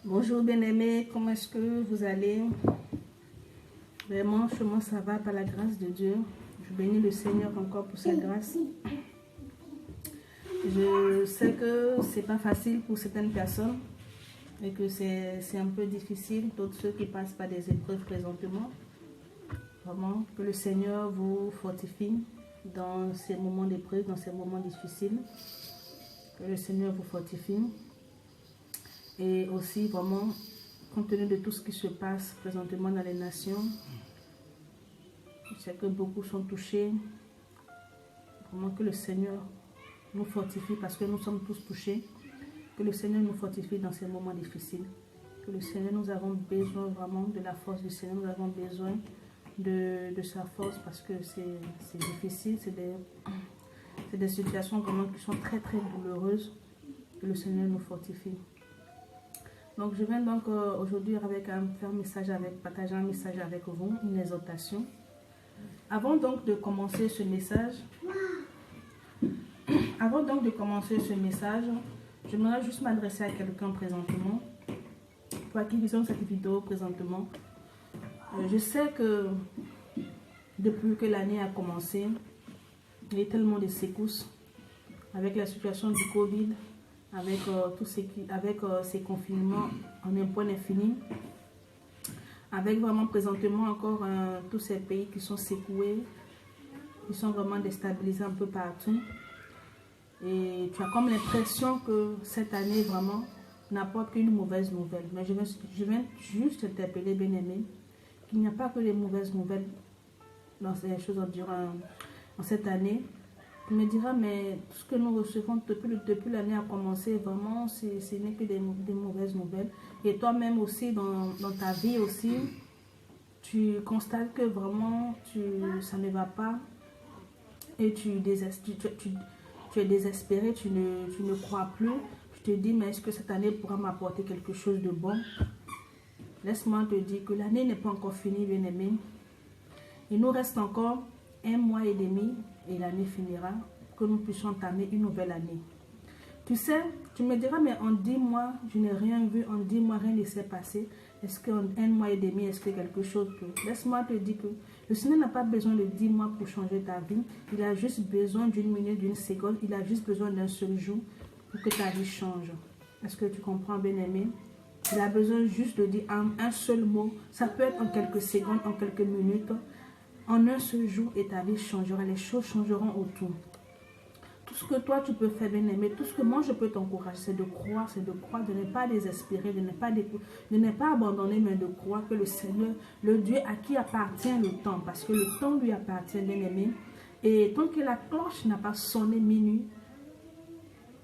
Bonjour bien-aimés, comment est-ce que vous allez? Vraiment, comment ça va par la grâce de Dieu? Je bénis le Seigneur encore pour sa grâce. Je sais que c'est pas facile pour certaines personnes et que c'est un peu difficile, tous ceux qui passent par des épreuves présentement. Vraiment, que le Seigneur vous fortifie dans ces moments d'épreuve, dans ces moments difficiles. Que le Seigneur vous fortifie. Et aussi, vraiment, compte tenu de tout ce qui se passe présentement dans les nations, je sais que beaucoup sont touchés. Vraiment que le Seigneur nous fortifie parce que nous sommes tous touchés. Que le Seigneur nous fortifie dans ces moments difficiles. Que le Seigneur, nous avons besoin vraiment de la force du Seigneur. Nous avons besoin de sa force parce que c'est difficile. C'est des situations vraiment qui sont très très douloureuses. Que le Seigneur nous fortifie. Donc je viens donc aujourd'hui partager un message avec vous, une exhortation. Avant donc de commencer ce message, j'aimerais juste m'adresser à quelqu'un présentement, pour qui visionne cette vidéo présentement. Je sais que depuis que l'année a commencé, il y a tellement de secousses avec la situation du Covid, avec ces confinements en un point infini, avec vraiment présentement encore tous ces pays qui sont secoués, qui sont vraiment déstabilisés un peu partout. Et tu as comme l'impression que cette année vraiment n'apporte qu'une mauvaise nouvelle. Mais je viens juste t'interpeller, bien-aimé, qu'il n'y a pas que des mauvaises nouvelles dans ces choses en cette année. Tu me diras, mais tout ce que nous recevons depuis l'année a commencé, vraiment, ce n'est que des mauvaises nouvelles. Et toi-même aussi, dans ta vie aussi, tu constates que vraiment, ça ne va pas. Et tu es désespéré, tu ne crois plus. Tu te dis, mais est-ce que cette année pourra m'apporter quelque chose de bon? Laisse-moi te dire que l'année n'est pas encore finie, bien-aimé. Il nous reste encore 1 mois et demi et l'année finira, que nous puissions entamer une nouvelle année. Tu sais, tu me diras, mais en 10 mois, je n'ai rien vu, en 10 mois, rien ne s'est passé. Est-ce qu'en 1 mois et demi, est-ce que quelque chose peut? Laisse-moi te dire que le Seigneur n'a pas besoin de 10 mois pour changer ta vie. Il a juste besoin d'une minute, d'une seconde. Il a juste besoin d'un seul jour pour que ta vie change. Est-ce que tu comprends, bien-aimé? Il a besoin juste de dire un seul mot. Ça peut être en quelques secondes, en quelques minutes. En un seul jour, et ta vie changera. Les choses changeront autour. Tout ce que toi, tu peux faire, bien-aimé, tout ce que moi, je peux t'encourager, c'est de croire, de ne pas désespérer, de ne pas abandonner, mais de croire que le Seigneur, le Dieu à qui appartient le temps, parce que le temps lui appartient, bien-aimé. Et tant que la cloche n'a pas sonné minuit,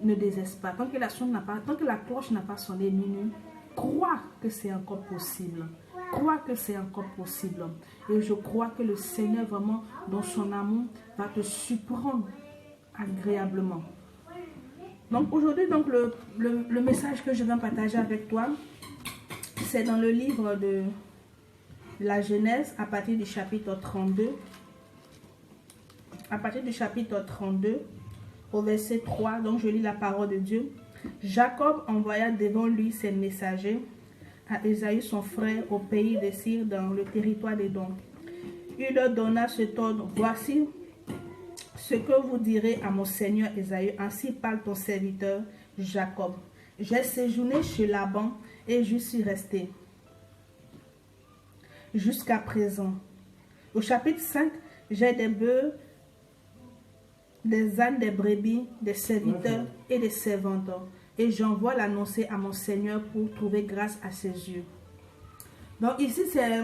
ne désespère pas. Tant que la cloche n'a pas sonné minuit, crois que c'est encore possible. Crois que c'est encore possible. Et je crois que le Seigneur, vraiment, dans son amour, va te surprendre agréablement. Donc aujourd'hui, donc le message que je vais partager avec toi, c'est dans le livre de la Genèse, à partir du chapitre 32. À partir du chapitre 32, au verset 3, donc je lis la parole de Dieu. Jacob envoya devant lui ses messagers à Ésaü son frère au pays de Sir dans le territoire d'Édom. Il leur donna cet ordre: voici ce que vous direz à mon seigneur Ésaü, ainsi parle ton serviteur Jacob. J'ai séjourné chez Laban et je suis resté jusqu'à présent. Au chapitre 5, j'ai des bœufs, des ânes, des brebis, des serviteurs et des servantes. Et j'envoie l'annoncer à mon Seigneur pour trouver grâce à ses yeux. Donc ici c'est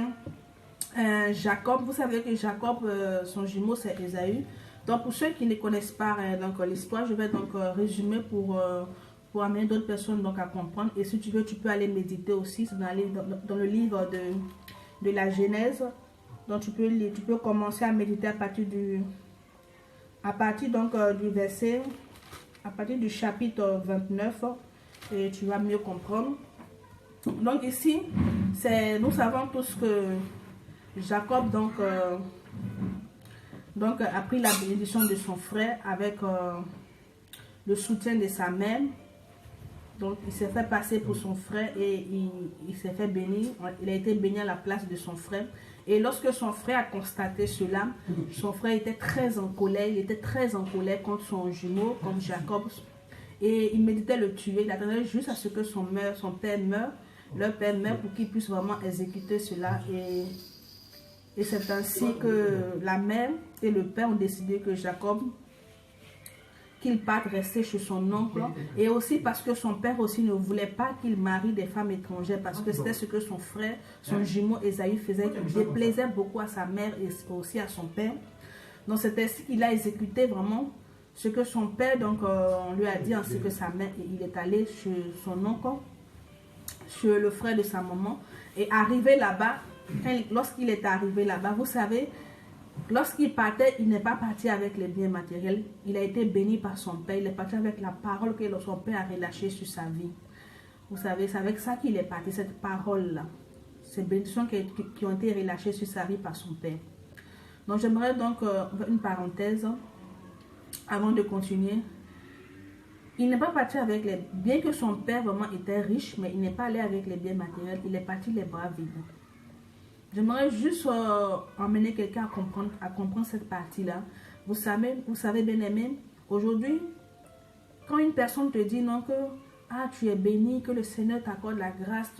Jacob. Vous savez que Jacob, son jumeau c'est Ésaü. Donc pour ceux qui ne connaissent pas l'histoire, je vais donc résumer pour amener d'autres personnes donc à comprendre. Et si tu veux, tu peux aller méditer aussi dans le livre de la Genèse. Donc tu peux commencer à méditer à partir du verset, à partir du chapitre 29, et tu vas mieux comprendre. Donc ici, nous savons tous que Jacob donc a pris la bénédiction de son frère avec le soutien de sa mère. Donc, il s'est fait passer pour son frère et il s'est fait bénir. Il a été béni à la place de son frère. Et lorsque son frère a constaté cela, son frère était très en colère. Il était très en colère contre son jumeau, comme Jacob. Et il méditait le tuer. Il attendait juste à ce que son père meure. Leur père meurt pour qu'il puisse vraiment exécuter cela. Et c'est ainsi que la mère et le père ont décidé que Jacob, qu'il parte rester chez son oncle, et aussi parce que son père aussi ne voulait pas qu'il marie des femmes étrangères, parce que c'était ce que son frère, son jumeau Ésaü faisait, qui déplaisait beaucoup à sa mère et aussi à son père. Donc c'est ainsi qu'il a exécuté vraiment ce que son père, donc on lui a dit ainsi que sa mère, et il est allé chez son oncle, chez le frère de sa maman, et arrivé là-bas, lorsqu'il est arrivé là-bas, vous savez, lorsqu'il partait, il n'est pas parti avec les biens matériels. Il a été béni par son père. Il est parti avec la parole que son père a relâchée sur sa vie. Vous savez, c'est avec ça qu'il est parti, cette parole-là. Ces bénédictions qui ont été relâchées sur sa vie par son père. Donc, j'aimerais donc une parenthèse avant de continuer. Il n'est pas parti avec les... Bien que son père vraiment était riche, mais il n'est pas allé avec les biens matériels. Il est parti les bras vides. J'aimerais juste emmener quelqu'un à comprendre cette partie-là. Vous savez bien aimé, aujourd'hui, quand une personne te dit non, que tu es béni, que le Seigneur t'accorde la grâce,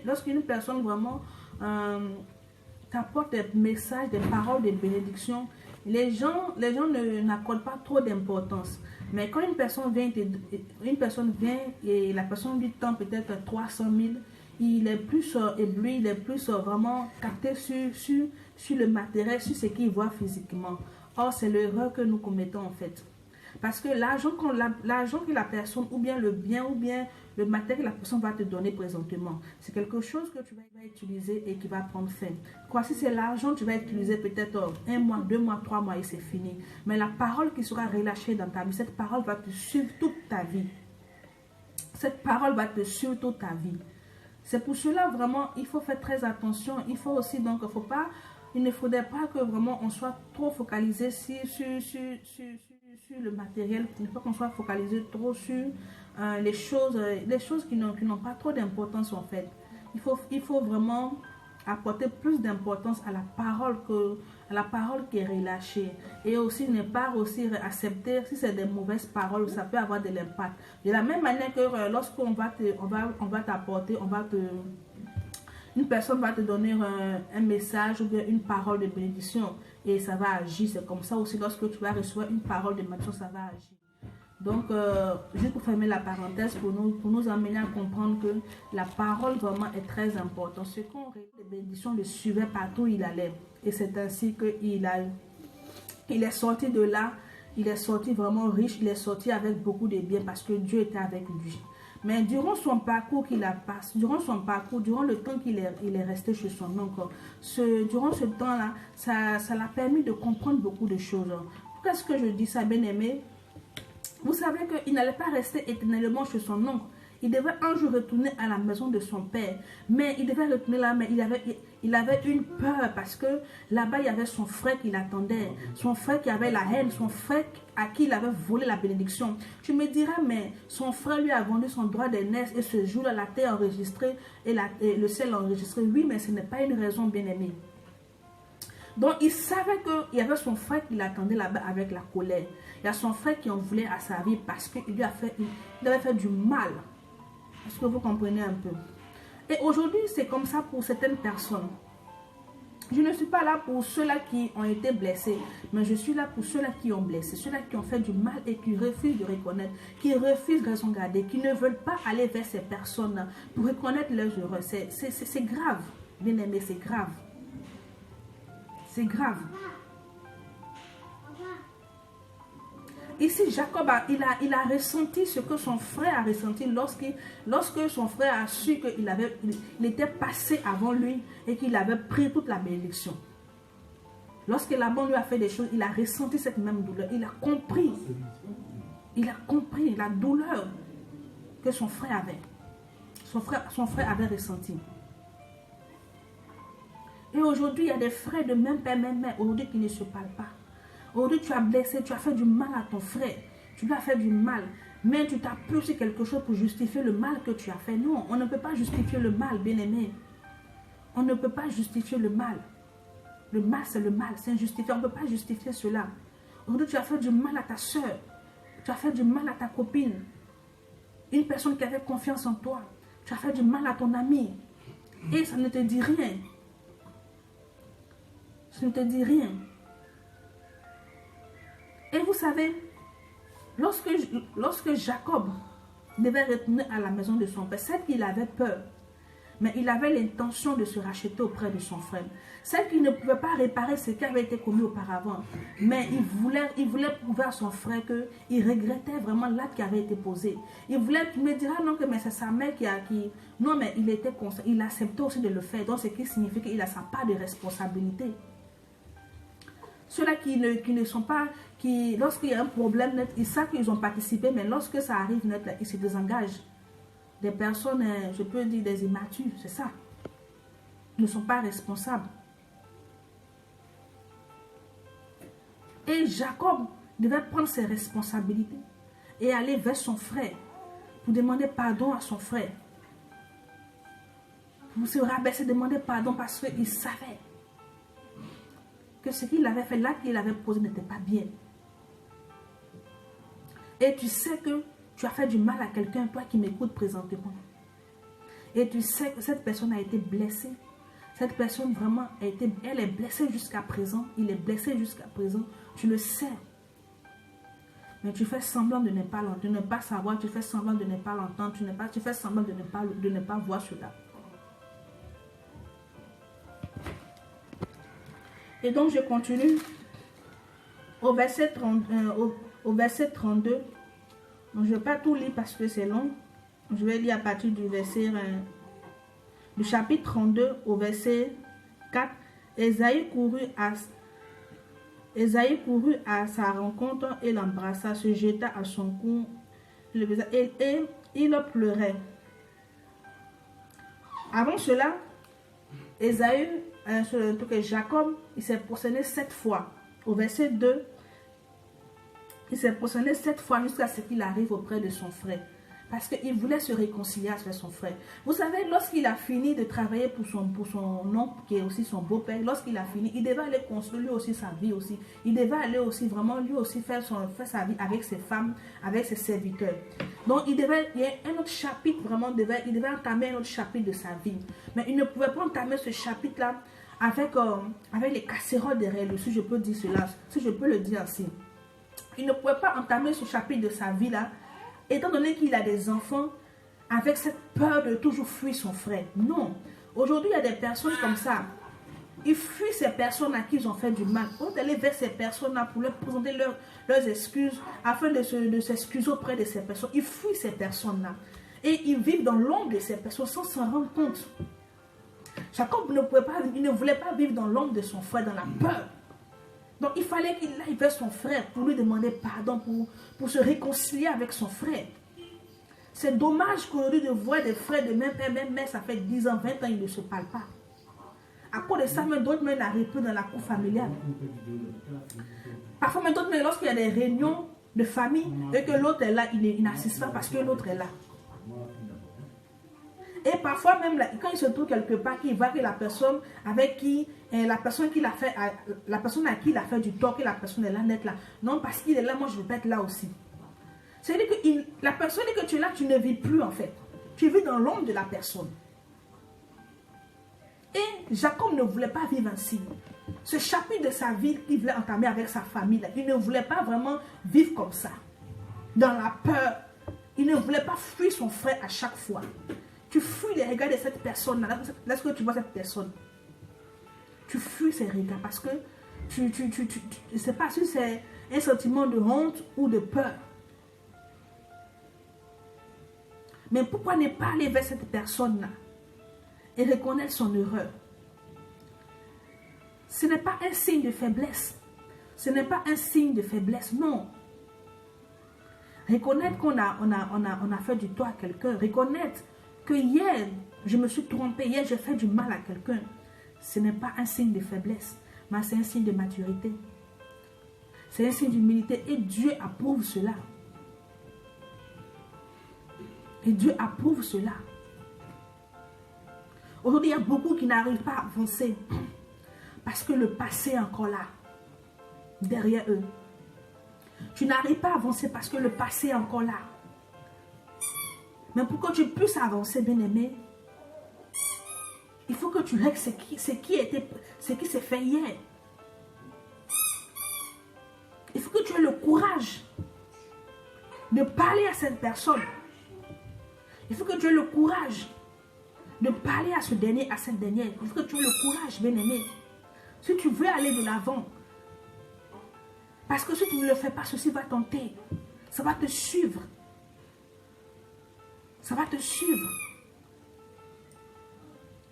lorsqu'une personne vraiment t'apporte des messages, des paroles de bénédiction, les gens n'accordent pas trop d'importance. Mais quand une personne vient et la personne lui tend peut-être 300 000, il est plus ébloui, il est plus vraiment capté sur le matériel, sur ce qu'il voit physiquement. Or, c'est l'erreur que nous commettons en fait. Parce que l'argent que la personne, ou bien le bien, ou bien le matériel que la personne va te donner présentement, c'est quelque chose que tu vas utiliser et qui va prendre fin. Quoi, si c'est l'argent, tu vas utiliser peut-être 1 mois, 2 mois, 3 mois et c'est fini. Mais la parole qui sera relâchée dans ta vie, cette parole va te suivre toute ta vie. Cette parole va te suivre toute ta vie. C'est pour cela vraiment, il faut faire très attention. Il faut aussi, donc, il ne faudrait pas que vraiment on soit trop focalisé sur le matériel. Il ne faut qu'on soit focalisé trop sur les choses qui n'ont pas trop d'importance en fait. Il faut vraiment apporter plus d'importance à la parole qui est relâchée, et aussi ne pas aussi accepter si c'est des mauvaises paroles, ça peut avoir de l'impact. De la même manière que lorsqu'on va t'apporter, une personne va te donner un message ou bien une parole de bénédiction et ça va agir. C'est comme ça aussi lorsque tu vas recevoir une parole de bénédiction, ça va agir. Donc, juste pour fermer la parenthèse, pour nous amener à comprendre que la parole vraiment est très importante. Ce qu'on les bénédictions le suivaient partout où il allait. Et c'est ainsi qu'il est sorti de là, il est sorti vraiment riche, il est sorti avec beaucoup de biens parce que Dieu était avec lui. Mais durant son parcours durant le temps qu'il est resté chez son oncle, durant ce temps-là, ça l'a permis de comprendre beaucoup de choses. Pourquoi est-ce que je dis ça, bien aimé? Vous savez qu'il n'allait pas rester éternellement chez son oncle. Il devait un jour retourner à la maison de son père. Mais il devait retourner là, mais il avait une peur parce que là-bas, il y avait son frère qui l'attendait. Son frère qui avait la haine, son frère à qui il avait volé la bénédiction. Tu me diras, mais son frère lui a vendu son droit d'aînesse et ce jour-là, la terre enregistrée et le ciel enregistré. Oui, mais ce n'est pas une raison, bien-aimée. Donc, il savait qu'il y avait son frère qui l'attendait là-bas avec la colère. Il y a son frère qui en voulait à sa vie parce qu'il avait fait du mal. Est-ce que vous comprenez un peu? Et aujourd'hui, c'est comme ça pour certaines personnes. Je ne suis pas là pour ceux-là qui ont été blessés, mais je suis là pour ceux-là qui ont blessé, ceux-là qui ont fait du mal et qui refusent de reconnaître, qui refusent de raison garder, qui ne veulent pas aller vers ces personnes pour reconnaître leurs erreurs. C'est grave, bien aimé, c'est grave. C'est grave. Ici, Jacob, il a ressenti ce que son frère a ressenti lorsque son frère a su qu'il était passé avant lui et qu'il avait pris toute la bénédiction. Lorsque Laban lui a fait des choses, il a ressenti cette même douleur. Il a compris la douleur que son frère avait. Son frère avait ressenti. Et aujourd'hui, il y a des frères de même père, même mère, aujourd'hui qui ne se parlent pas. Aujourd'hui, tu as blessé, tu as fait du mal à ton frère. Tu lui as fait du mal. Mais tu t'as pris aussi quelque chose pour justifier le mal que tu as fait. Non, on ne peut pas justifier le mal, bien-aimé. On ne peut pas justifier le mal. Le mal, c'est le mal, c'est injustifié. On ne peut pas justifier cela. Aujourd'hui, tu as fait du mal à ta soeur. Tu as fait du mal à ta copine. Une personne qui avait confiance en toi. Tu as fait du mal à ton ami. Et ça ne te dit rien. Ça ne te dit rien. Et vous savez, lorsque Jacob devait retourner à la maison de son père, c'est qu'il avait peur. Mais il avait l'intention de se racheter auprès de son frère. Celle qui ne pouvait pas réparer ce qui avait été commis auparavant. Mais il voulait prouver à son frère qu'il regrettait vraiment l'acte qui avait été posé. Il me dire, ah non, mais c'est sa mère qui... Non, mais il acceptait aussi de le faire. Donc, ce qui signifie qu'il a sa part de responsabilité. Ceux-là qui ne sont pas... Lorsqu'il y a un problème net, ils savent qu'ils ont participé, mais lorsque ça arrive net, là, ils se désengagent. Des personnes, je peux dire des immatures, c'est ça. Ils ne sont pas responsables. Et Jacob devait prendre ses responsabilités et aller vers son frère pour demander pardon à son frère. Pour se rabaisser, demander pardon parce qu'il savait que ce qu'il avait fait, l'acte qu'il avait posé n'était pas bien. Et tu sais que tu as fait du mal à quelqu'un, toi qui m'écoutes présentement. Et tu sais que cette personne a été blessée. Cette personne vraiment elle est blessée jusqu'à présent. Il est blessé jusqu'à présent. Tu le sais. Mais tu fais semblant de ne pas savoir. Tu fais semblant de ne pas l'entendre. Tu fais semblant de ne pas voir cela. Et donc je continue. Au verset 32. Donc, je ne vais pas tout lire parce que c'est long. Je vais lire à partir du chapitre 32 au verset 4. Ésaïe courut à sa rencontre et l'embrassa, se jeta à son cou et il pleurait. Avant cela, Jacob, il s'est prosterné 7 fois. Au verset 2, il s'est prosterné 7 fois jusqu'à ce qu'il arrive auprès de son frère. Parce qu'il voulait se réconcilier avec son frère. Vous savez, lorsqu'il a fini de travailler pour son oncle, qui est aussi son beau-père, lorsqu'il a fini, il devait aller construire lui aussi sa vie aussi. Il devait aller aussi vraiment lui aussi faire sa vie avec ses femmes, avec ses serviteurs. Donc il y a un autre chapitre vraiment, il devait entamer un autre chapitre de sa vie. Mais il ne pouvait pas entamer ce chapitre-là avec les casseroles derrière lui, si je peux dire cela, si je peux le dire ainsi. Il ne pouvait pas entamer ce chapitre de sa vie-là, étant donné qu'il a des enfants, avec cette peur de toujours fuir son frère. Non. Aujourd'hui, il y a des personnes comme ça. Ils fuient ces personnes à qui ils ont fait du mal. Quand aller vers ces personnes-là pour leur présenter leurs excuses, afin de s'excuser auprès de ces personnes, ils fuient ces personnes-là. Et ils vivent dans l'ombre de ces personnes sans s'en rendre compte. Jacob il ne voulait pas vivre dans l'ombre de son frère, dans la peur. Donc il fallait qu'il aille vers son frère pour lui demander pardon, pour se réconcilier avec son frère. C'est dommage qu'aujourd'hui de voir des frères de même père, même mère, ça fait 10 ans, 20 ans, ils ne se parlent pas. À cause de ça, même d'autres même n'arrivent plus dans la cour familiale. Parfois, même d'autres, lorsqu'il y a des réunions de famille et que l'autre est là, il n'assiste pas parce que l'autre est là. Et parfois même, quand il se trouve quelque part, qu'il voit que la personne avec qui, la personne à qui il a fait du tort, que la personne est là, net là. Non, parce qu'il est là, moi je vais être là aussi. C'est-à-dire que la personne que tu es là, tu ne vis plus en fait. Tu vis dans l'ombre de la personne. Et Jacob ne voulait pas vivre ainsi. Ce chapitre de sa vie qu'il voulait entamer avec sa famille, là, il ne voulait pas vraiment vivre comme ça. Dans la peur. Il ne voulait pas fuir son frère à chaque fois. Tu fuis les regards de cette personne-là. Lorsque tu vois cette personne, tu fuis ses regards parce que je ne sais pas si c'est un sentiment de honte ou de peur. Mais pourquoi ne pas aller vers cette personne-là et reconnaître son erreur? Ce n'est pas un signe de faiblesse. Ce n'est pas un signe de faiblesse, non. Reconnaître qu'on a fait du tort à quelqu'un, reconnaître que hier, je me suis trompée, hier, j'ai fait du mal à quelqu'un. Ce n'est pas un signe de faiblesse, mais c'est un signe de maturité. C'est un signe d'humilité et Dieu approuve cela. Et Dieu approuve cela. Aujourd'hui, il y a beaucoup qui n'arrivent pas à avancer parce que le passé est encore là, derrière eux. Tu n'arrives pas à avancer parce que le passé est encore là. Mais pour que tu puisses avancer, bien-aimé, il faut que tu règles ce qui s'est fait hier. Il faut que tu aies le courage de parler à cette personne. Il faut que tu aies le courage de parler à ce dernier, à cette dernière. Il faut que tu aies le courage, bien-aimé. Si tu veux aller de l'avant. Parce que si tu ne le fais pas, ceci va tenter. Ça va te suivre. Ça va te suivre.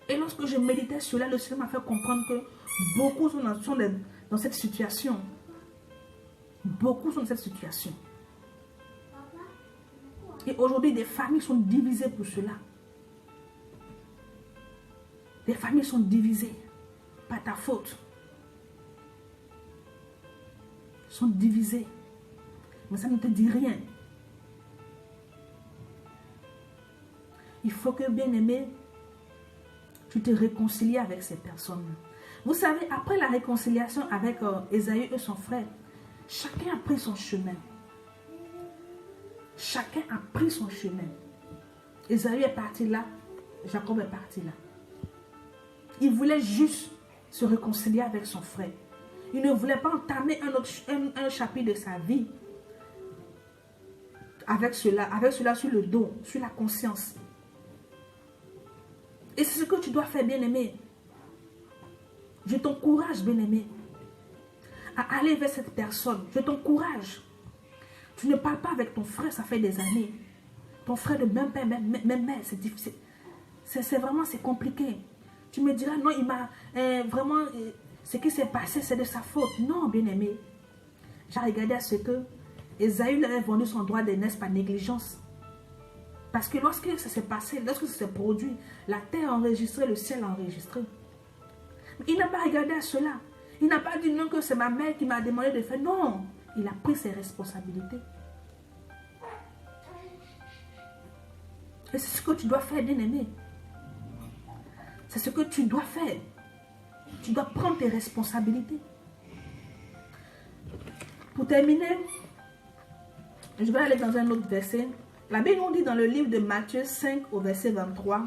Et lorsque je méditais sur cela, le Seigneur m'a fait comprendre que beaucoup sont dans cette situation. Beaucoup sont dans cette situation. Et aujourd'hui, des familles sont divisées pour cela. Des familles sont divisées. Pas ta faute. Sont divisées. Mais ça ne te dit rien. Il faut que, bien-aimé, tu te réconcilies avec ces personnes. Vous savez, après la réconciliation avec Ésaü et son frère, chacun a pris son chemin. Chacun a pris son chemin. Ésaü est parti là, Jacob est parti là. Il voulait juste se réconcilier avec son frère. Il ne voulait pas entamer un chapitre de sa vie avec cela sur le dos, sur la conscience. Et c'est ce que tu dois faire, bien-aimé. Je t'encourage, bien-aimé, à aller vers cette personne. Je t'encourage. Tu ne parles pas avec ton frère, ça fait des années. Ton frère de même père, même mère, c'est difficile. C'est vraiment, c'est compliqué. Tu me diras, non, il m'a vraiment, ce qui s'est passé, c'est de sa faute. Non, bien-aimé. J'ai regardé à ce que Ésaü avait vendu son droit d'aînesse par négligence. Parce que lorsque ça s'est passé, lorsque ça s'est produit, la terre a enregistré, le ciel a enregistré. Il n'a pas regardé à cela. Il n'a pas dit non que c'est ma mère qui m'a demandé de faire. Non, il a pris ses responsabilités. Et c'est ce que tu dois faire, bien-aimé. C'est ce que tu dois faire. Tu dois prendre tes responsabilités. Pour terminer, je vais aller dans un autre verset. La Bible nous dit dans le livre de Matthieu 5 au verset 23.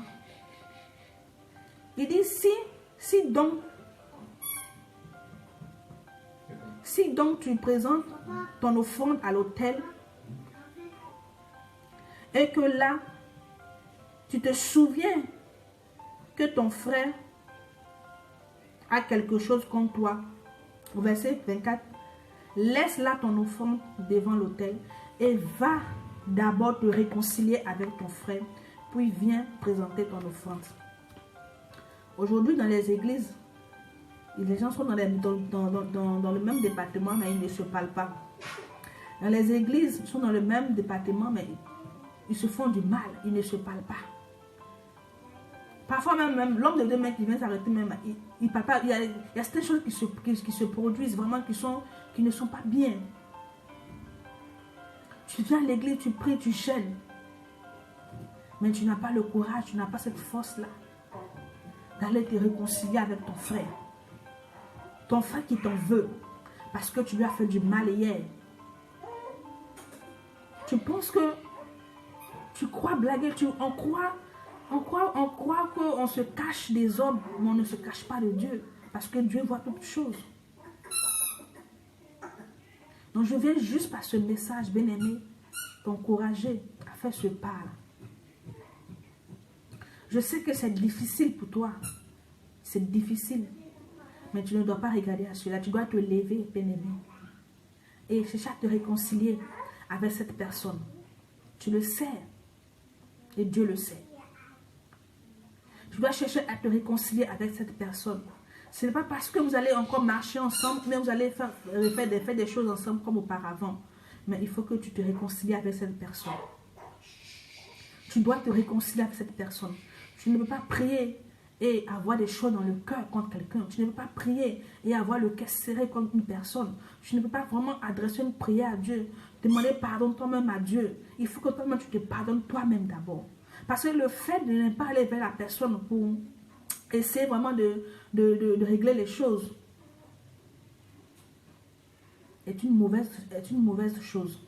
Il dit, si donc tu présentes ton offrande à l'autel et que là, tu te souviens que ton frère a quelque chose contre toi. Au verset 24, laisse là ton offrande devant l'autel et va d'abord te réconcilier avec ton frère, puis viens présenter ton offrande. Aujourd'hui, dans les églises, les gens sont dans le même département, mais ils ne se parlent pas. Dans les églises, ils sont dans le même département, mais ils se font du mal, ils ne se parlent pas. Parfois même l'homme de deux mains qui vient s'arrêter, même, il parle pas. Il y a certaines choses qui se produisent vraiment, qui ne sont pas bien. Tu viens à l'église, tu pries, tu gênes. Mais tu n'as pas le courage, tu n'as pas cette force-là d'aller te réconcilier avec ton frère. Ton frère qui t'en veut parce que tu lui as fait du mal hier. Tu penses que tu crois blaguer, on croit qu'on se cache des hommes, mais on ne se cache pas de Dieu parce que Dieu voit toutes choses. Donc je viens juste par ce message, bien-aimé, t'encourager à faire ce pas. Je sais que c'est difficile pour toi. C'est difficile. Mais tu ne dois pas regarder à cela. Tu dois te lever, bien-aimé. Et chercher à te réconcilier avec cette personne. Tu le sais. Et Dieu le sait. Tu dois chercher à te réconcilier avec cette personne. Ce n'est pas parce que vous allez encore marcher ensemble, mais vous allez faire des choses ensemble comme auparavant. Mais il faut que tu te réconcilies avec cette personne. Tu dois te réconcilier avec cette personne. Tu ne peux pas prier et avoir des choses dans le cœur contre quelqu'un. Tu ne peux pas prier et avoir le cœur serré contre une personne. Tu ne peux pas vraiment adresser une prière à Dieu demander pardon toi-même à Dieu. Il faut que toi-même tu te pardonnes toi-même d'abord. Parce que le fait de ne pas aller vers la personne pour essayer vraiment de régler les choses est une mauvaise chose.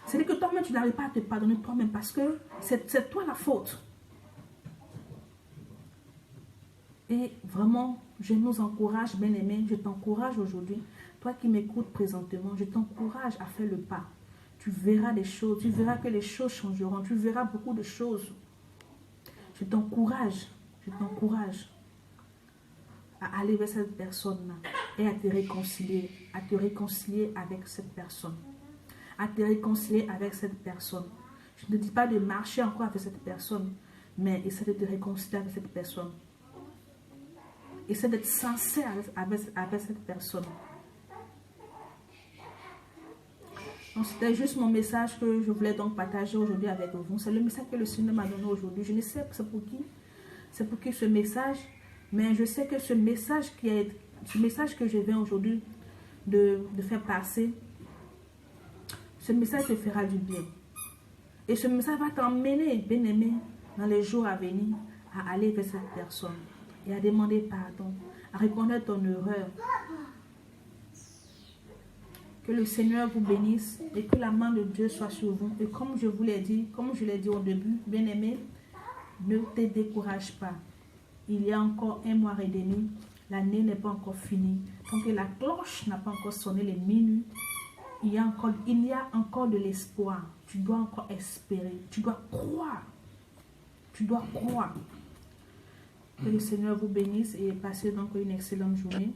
C'est-à-dire que toi-même, tu n'arrives pas à te pardonner toi-même parce que c'est toi la faute. Et vraiment, je nous encourage, bien-aimés, je t'encourage aujourd'hui, toi qui m'écoutes présentement, je t'encourage à faire le pas. Tu verras des choses, tu verras que les choses changeront, tu verras beaucoup de choses. Je t'encourage à aller vers cette personne-là et à te réconcilier avec cette personne. À te réconcilier avec cette personne. Je ne dis pas de marcher encore avec cette personne, mais essaie de te réconcilier avec cette personne. Essaie d'être sincère avec cette personne. Donc, c'était juste mon message que je voulais donc partager aujourd'hui avec vous. C'est le message que le Seigneur m'a donné aujourd'hui. Je ne sais pas c'est pour qui ce message, mais je sais que ce message que je viens aujourd'hui de faire passer, ce message te fera du bien. Et ce message va t'emmener, bien-aimé, dans les jours à venir, à aller vers cette personne et à demander pardon, à reconnaître ton erreur. Que le Seigneur vous bénisse et que la main de Dieu soit sur vous. Et comme je vous l'ai dit, comme je l'ai dit au début, bien-aimé, ne te décourage pas. Il y a encore 1 mois et demi. L'année n'est pas encore finie. Tant que la cloche n'a pas encore sonné les minuit, il y a encore de l'espoir. Tu dois encore espérer. Tu dois croire. Tu dois croire. Que le Seigneur vous bénisse et passez donc une excellente journée.